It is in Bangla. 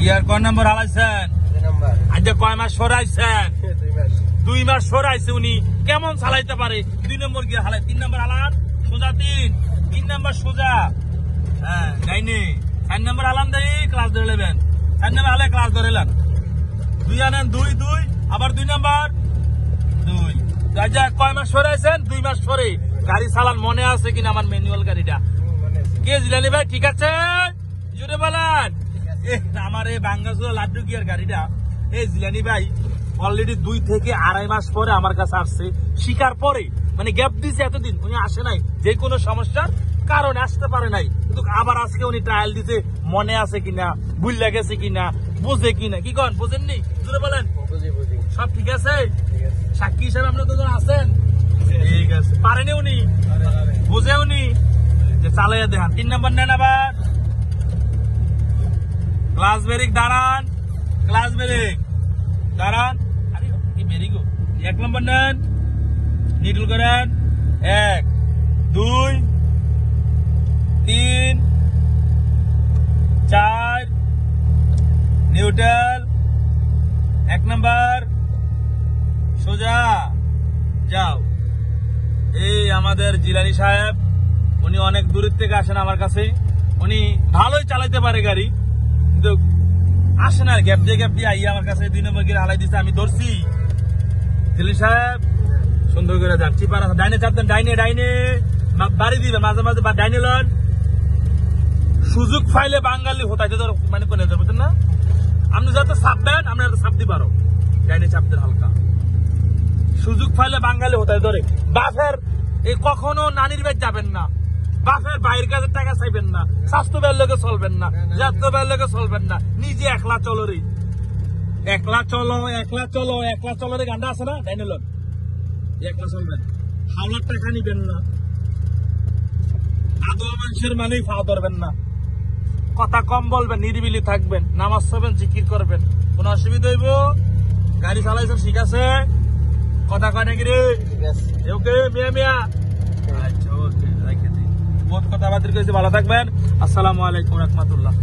গিয়ার কয় নম্বর হালাইছেন? আজ কয় মাস সরাইছেন? 2 মাস সরাইছে। উনি কেমন চালাইতে পারে? 2 নম্বর গিয়ার হালাই। 3 নম্বর হালান সোজা, 3 নম্বর সোজা। হ্যাঁ ডাইনে। 4 নম্বর হালান দেই ক্লাস ধরে নেবেন। 4 নম্বর হালে ক্লাস ধরে নেন। 2 আনেন, 2 আবার 2 নম্বর 2। আজ কয় মাস সরাইছেন? 2 মাস সরে। গাড়ি চালান মনে আছে কিনা আমার ম্যানুয়াল গাড়িটা? কে জিলানি ভাই ঠিক আছে? জুড়ে বলেন। আমার এই বাঙ্গাসুরা লাড্ডু গিয়ার গাড়িটা এই জিলানি ভাই অলরেডি 2 থেকে 2.5 মাস পরে আমার কাছে আসছে। শিকার পরে মানে গ্যাপ দিয়েছে এতদিন, উনি আসে নাই যে কোনো সমস্যার কারণে আসতে পারে নাই, কিন্তু আবার আজকে উনি ট্রায়াল দিতে মনে আছে কিনা, ভুল লাগেছে কিনা, বোঝে কিনা। কি কন বোঝেননি? জুড়ে বলেন। সব ঠিক আছে? সাক্ষী হিসাবে আপনার তো আছেন। ঠিক আছে। পারেনি উনি, বোঝে উনি, যে চালাইয়া দেখান। 3 নম্বর নেন আবার। ক্লাস ব্রেক দাঁড়ান, ক্লাস ব্রেক দাঁড়ান। আরে কি ভেরি গুড। 1 নম্বর নেন, নিডল করেন। 1 2 3 4 নিউট্রাল। 1 নম্বর সোজা যাও। এই আমাদের জিলানি সাহেব, উনি অনেক দূরের থেকে আসেন আমার কাছে। উনি ভালোই চালাইতে পারে গাড়ি, কিন্তু আসেন আর গ্যাপ দিয়ে আইয়া আমার কাছে 2 নম্বর গিয়ে হালাই দিচ্ছে। আমি ধরছি। জিলানি সাহেব সুন্দর করে যান। চিপার ডাইনে চাপ দেন, ডাইনে বাড়ি দিবেন মাঝে মাঝে, বা ডাইনে লন। সুযোগ পাইলে বাঙালি হতাইতে মানে কোনে যাবে না। আপনি যাতে চাপবেন, আপনি চাপ দি পারো। ডাইনে চাপ দেন হালকা। সুযোগ পাইলে বাঙালি হতাই ধরে। বাপের এই কখনো নানির বেদ যাবেন না, বাপের বাইরের কাছে টাকা চাইবেন না, স্বাস্থ্য ব্যয়ের লোকে চলবেন না, যাত্রা ব্যয়ের লোকে চলবেন না, নিজে একলা চলো রে। একলা চলো রে গানটা আছে না, ডাইনে লোক একলা চলবেন। হাওলার টাকা নিবেন না, আদৌ মানুষের মানেই খাওয়া ধরবেন না, কথা কম বলবেন, নিরিবিলি থাকবেন, নামাজ পড়বেন, জিকির করবেন। কোন অসুবিধা হইব? গাড়ি চালাইছেন ঠিক আছে? কথা কয় নাকি রে? ওকে মিয়া। আচ্ছা ওকে, রাখে দিই। বহুত কথা বাতিল করেছি। ভালো থাকবেন। আসসালামু আলাইকুম রহমতুল্লাহ।